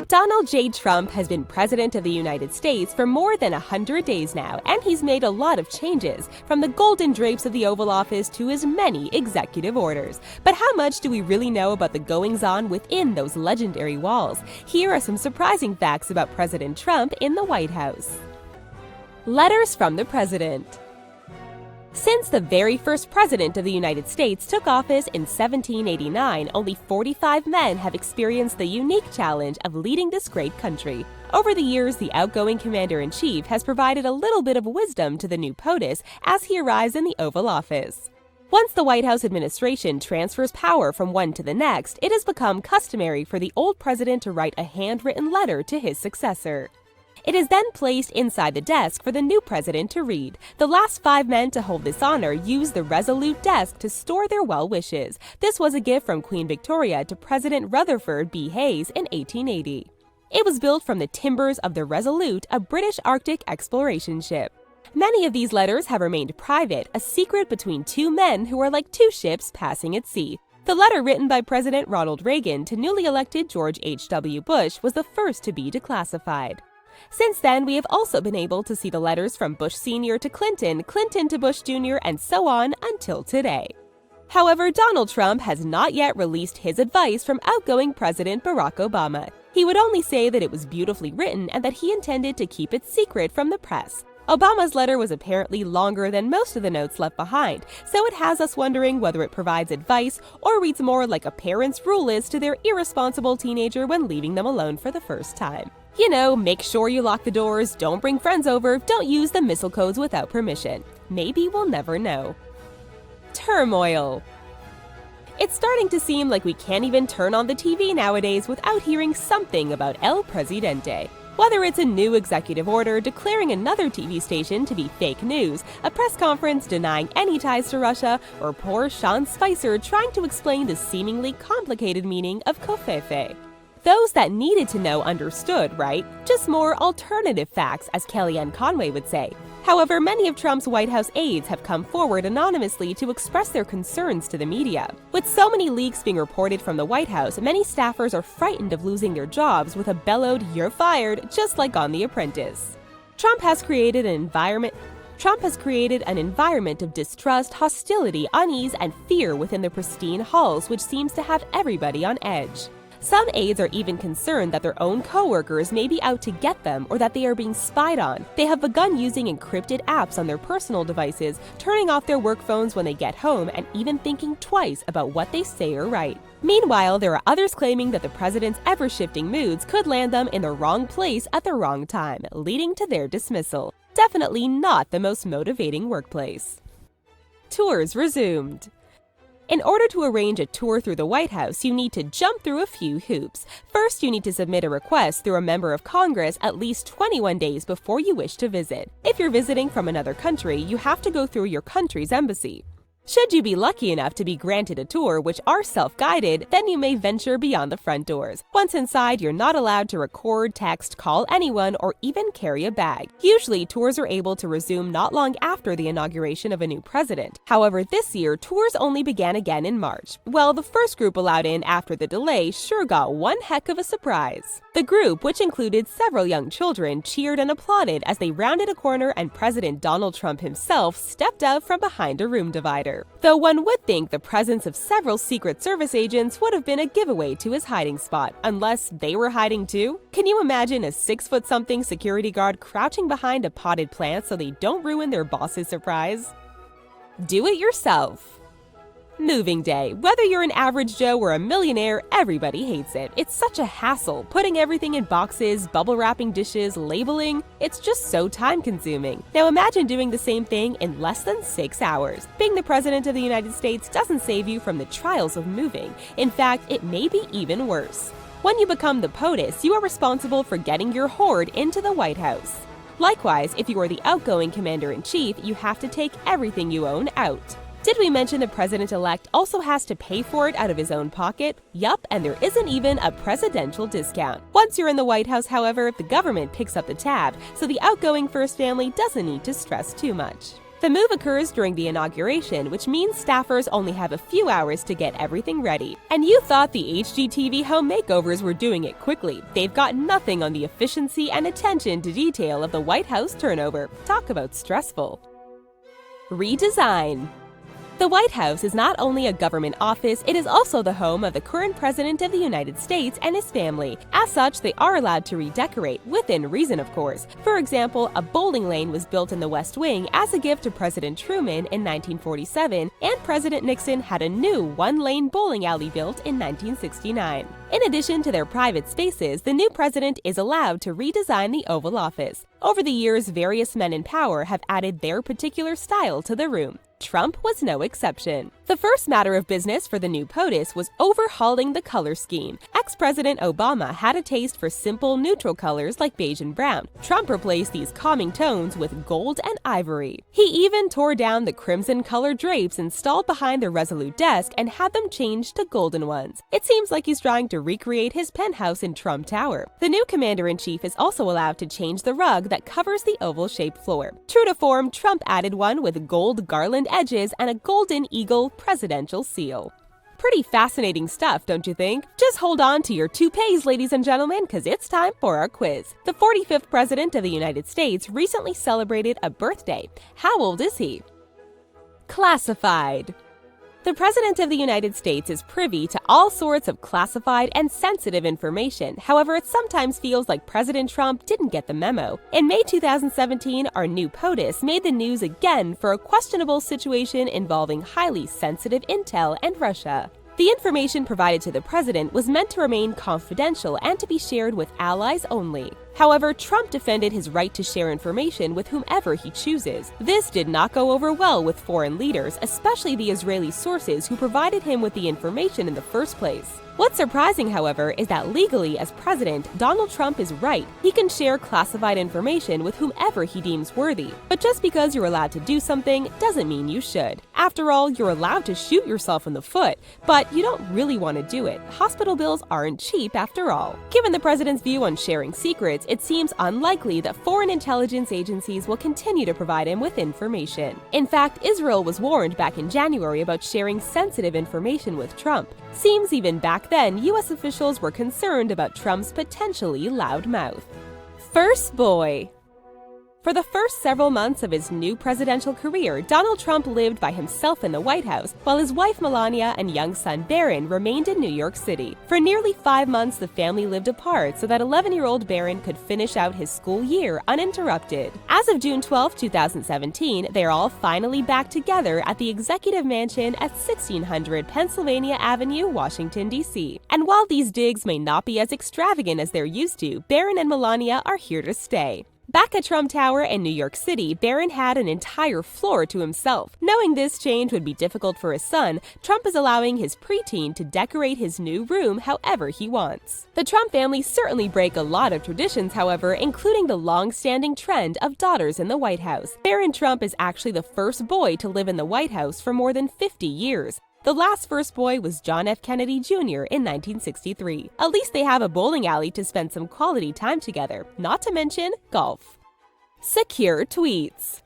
Donald J. Trump has been President of the United States for more than 100 days now, and he's made a lot of changes, from the golden drapes of the Oval Office to his many executive orders. But how much do we really know about the goings-on within those legendary walls? Here are some surprising facts about President Trump in the White House. Letters from the President. Since the very first president of the United States took office in 1789, only 45 men have experienced the unique challenge of leading this great country. Over the years, the outgoing commander-in-chief has provided a little bit of wisdom to the new POTUS as he arrives in the Oval Office. Once the White House administration transfers power from one to the next, it has become customary for the old president to write a handwritten letter to his successor. It is then placed inside the desk for the new president to read. The last 5 men to hold this honor used the Resolute desk to store their well wishes. This was a gift from Queen Victoria to President Rutherford B. Hayes in 1880. It was built from the timbers of the Resolute, a British Arctic exploration ship. Many of these letters have remained private, a secret between 2 men who are like 2 ships passing at sea. The letter written by President Ronald Reagan to newly elected George H.W. Bush was the first to be declassified. Since then, we have also been able to see the letters from Bush Sr. to Clinton, Clinton to Bush Jr., and so on until today. However, Donald Trump has not yet released his advice from outgoing President Barack Obama. He would only say that it was beautifully written and that he intended to keep it secret from the press. Obama's letter was apparently longer than most of the notes left behind, so it has us wondering whether it provides advice or reads more like a parent's rule is to their irresponsible teenager when leaving them alone for the first time. You know, make sure you lock the doors, don't bring friends over, don't use the missile codes without permission. Maybe we'll never know. Turmoil. It's starting to seem like we can't even turn on the TV nowadays without hearing something about El Presidente. Whether it's a new executive order declaring another TV station to be fake news, a press conference denying any ties to Russia, or poor Sean Spicer trying to explain the seemingly complicated meaning of covfefe. Those that needed to know understood, right? Just more alternative facts, as Kellyanne Conway would say. However, many of Trump's White House aides have come forward anonymously to express their concerns to the media. With so many leaks being reported from the White House, many staffers are frightened of losing their jobs with a bellowed "you're fired," just like on The Apprentice. Trump has created an environment of distrust, hostility, unease, and fear within the pristine halls, which seems to have everybody on edge. Some aides are even concerned that their own co-workers may be out to get them or that they are being spied on. They have begun using encrypted apps on their personal devices, turning off their work phones when they get home, and even thinking twice about what they say or write. Meanwhile, there are others claiming that the president's ever-shifting moods could land them in the wrong place at the wrong time, leading to their dismissal. Definitely not the most motivating workplace. Tours resumed. In order to arrange a tour through the White House, you need to jump through a few hoops. First, you need to submit a request through a member of Congress at least 21 days before you wish to visit. If you're visiting from another country, you have to go through your country's embassy. Should you be lucky enough to be granted a tour which are self-guided, then you may venture beyond the front doors. Once inside, you're not allowed to record, text, call anyone, or even carry a bag. Usually, tours are able to resume not long after the inauguration of a new president. However, this year, tours only began again in March. Well, the first group allowed in after the delay sure got one heck of a surprise. The group, which included several young children, cheered and applauded as they rounded a corner and President Donald Trump himself stepped out from behind a room divider. Though one would think the presence of several Secret Service agents would have been a giveaway to his hiding spot, unless they were hiding too? Can you imagine a 6-foot-something security guard crouching behind a potted plant so they don't ruin their boss's surprise? Do it yourself. Moving day. Whether you're an average Joe or a millionaire, everybody hates it. It's such a hassle, putting everything in boxes, bubble wrapping dishes, labeling. It's just so time-consuming. Now imagine doing the same thing in less than 6 hours. Being the President of the United States doesn't save you from the trials of moving. In fact, it may be even worse. When you become the POTUS, you are responsible for getting your hoard into the White House. Likewise, if you are the outgoing commander-in-chief, you have to take everything you own out. Did we mention the president-elect also has to pay for it out of his own pocket? Yup, and there isn't even a presidential discount. Once you're in the White House, however, the government picks up the tab, so the outgoing First Family doesn't need to stress too much. The move occurs during the inauguration, which means staffers only have a few hours to get everything ready. And you thought the HGTV home makeovers were doing it quickly. They've got nothing on the efficiency and attention to detail of the White House turnover. Talk about stressful. Redesign. The White House is not only a government office, it is also the home of the current President of the United States and his family. As such, they are allowed to redecorate, within reason of course. For example, a bowling lane was built in the West Wing as a gift to President Truman in 1947, and President Nixon had a new one-lane bowling alley built in 1969. In addition to their private spaces, the new president is allowed to redesign the Oval Office. Over the years, various men in power have added their particular style to the room. Trump was no exception. The first matter of business for the new POTUS was overhauling the color scheme. Ex-President Obama had a taste for simple, neutral colors like beige and brown. Trump replaced these calming tones with gold and ivory. He even tore down the crimson-colored drapes installed behind the Resolute desk and had them changed to golden ones. It seems like he's trying to recreate his penthouse in Trump Tower. The new commander-in-chief is also allowed to change the rug that covers the oval-shaped floor. True to form, Trump added one with gold garland edges and a golden eagle presidential seal. Pretty fascinating stuff, don't you think? Just hold on to your toupees, ladies and gentlemen, because it's time for our quiz. The 45th President of the United States recently celebrated a birthday. How old is he? Classified. The President of the United States is privy to all sorts of classified and sensitive information. However, it sometimes feels like President Trump didn't get the memo. In May 2017, our new POTUS made the news again for a questionable situation involving highly sensitive intel and Russia. The information provided to the president was meant to remain confidential and to be shared with allies only. However, Trump defended his right to share information with whomever he chooses. This did not go over well with foreign leaders, especially the Israeli sources who provided him with the information in the first place. What's surprising, however, is that legally, as president, Donald Trump is right. He can share classified information with whomever he deems worthy. But just because you're allowed to do something doesn't mean you should. After all, you're allowed to shoot yourself in the foot, but you don't really want to do it. Hospital bills aren't cheap after all. Given the president's view on sharing secrets, it seems unlikely that foreign intelligence agencies will continue to provide him with information. In fact, Israel was warned back in January about sharing sensitive information with Trump. Seems even back then, U.S. officials were concerned about Trump's potentially loud mouth. First boy. For the first several months of his new presidential career, Donald Trump lived by himself in the White House, while his wife Melania and young son Barron remained in New York City. For nearly 5 months, the family lived apart so that 11-year-old Barron could finish out his school year uninterrupted. As of June 12, 2017, they are all finally back together at the Executive Mansion at 1600 Pennsylvania Avenue, Washington, D.C. And while these digs may not be as extravagant as they're used to, Barron and Melania are here to stay. Back at Trump Tower in New York City, Barron had an entire floor to himself. Knowing this change would be difficult for his son, Trump is allowing his preteen to decorate his new room however he wants. The Trump family certainly break a lot of traditions, however, including the long-standing trend of daughters in the White House. Barron Trump is actually the first boy to live in the White House for more than 50 years. The last first boy was John F. Kennedy Jr. in 1963. At least they have a bowling alley to spend some quality time together, not to mention golf. Secure tweets.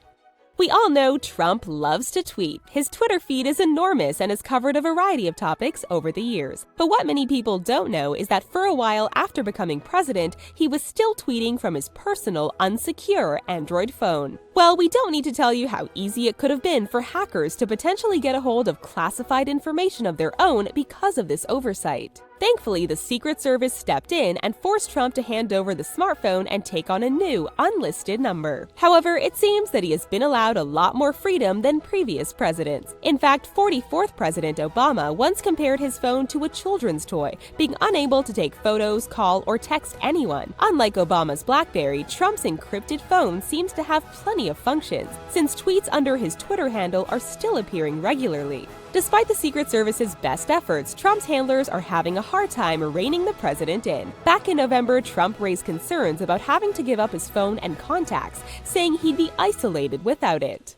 We all know Trump loves to tweet. His Twitter feed is enormous and has covered a variety of topics over the years. But what many people don't know is that for a while after becoming president, he was still tweeting from his personal, unsecure Android phone. Well, we don't need to tell you how easy it could have been for hackers to potentially get a hold of classified information of their own because of this oversight. Thankfully, the Secret Service stepped in and forced Trump to hand over the smartphone and take on a new, unlisted number. However, it seems that he has been allowed a lot more freedom than previous presidents. In fact, 44th President Obama once compared his phone to a children's toy, being unable to take photos, call, or text anyone. Unlike Obama's BlackBerry, Trump's encrypted phone seems to have plenty of functions, since tweets under his Twitter handle are still appearing regularly. Despite the Secret Service's best efforts, Trump's handlers are having a hard time reining the president in. Back in November, Trump raised concerns about having to give up his phone and contacts, saying he'd be isolated without it.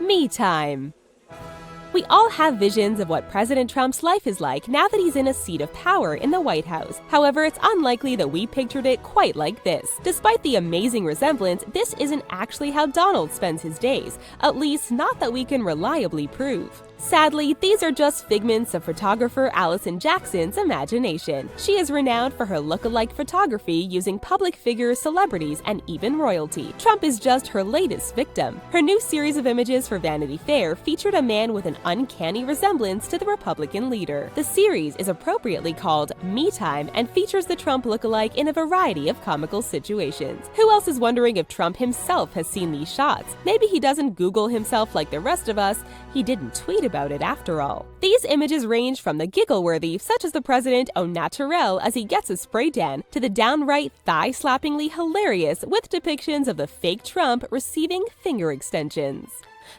Me time. We all have visions of what President Trump's life is like now that he's in a seat of power in the White House. However, it's unlikely that we pictured it quite like this. Despite the amazing resemblance, this isn't actually how Donald spends his days, at least not that we can reliably prove. Sadly, these are just figments of photographer Allison Jackson's imagination. She is renowned for her look-alike photography using public figures, celebrities, and even royalty. Trump is just her latest victim. Her new series of images for Vanity Fair featured a man with an uncanny resemblance to the Republican leader. The series is appropriately called Me Time and features the Trump look-alike in a variety of comical situations. Who else is wondering if Trump himself has seen these shots? Maybe he doesn't Google himself like the rest of us. He didn't tweet about it after all. These images range from the giggle-worthy, such as the president au naturel as he gets a spray tan, to the downright thigh-slappingly hilarious with depictions of the fake Trump receiving finger extensions.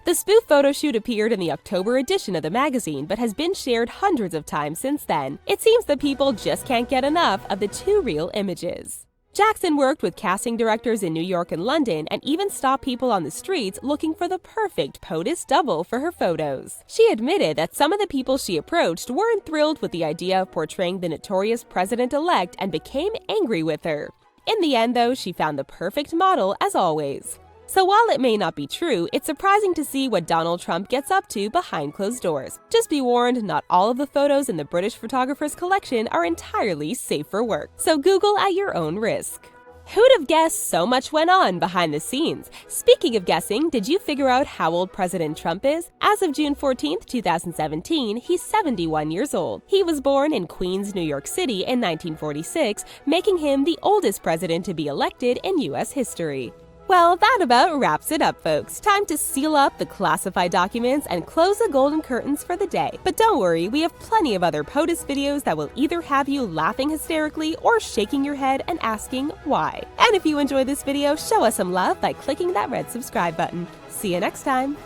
The spoof photo shoot appeared in the October edition of the magazine but has been shared hundreds of times since then. It seems that people just can't get enough of the two real images. Jackson worked with casting directors in New York and London and even stopped people on the streets looking for the perfect POTUS double for her photos. She admitted that some of the people she approached weren't thrilled with the idea of portraying the notorious president-elect and became angry with her. In the end, though, she found the perfect model as always. So while it may not be true, it's surprising to see what Donald Trump gets up to behind closed doors. Just be warned, not all of the photos in the British photographer's collection are entirely safe for work. So Google at your own risk. Who'd have guessed so much went on behind the scenes? Speaking of guessing, did you figure out how old President Trump is? As of June 14, 2017, he's 71 years old. He was born in Queens, New York City in 1946, making him the oldest president to be elected in U.S. history. Well, that about wraps it up, folks. Time to seal up the classified documents and close the golden curtains for the day. But don't worry, we have plenty of other POTUS videos that will either have you laughing hysterically or shaking your head and asking why. And if you enjoyed this video, show us some love by clicking that red subscribe button. See you next time!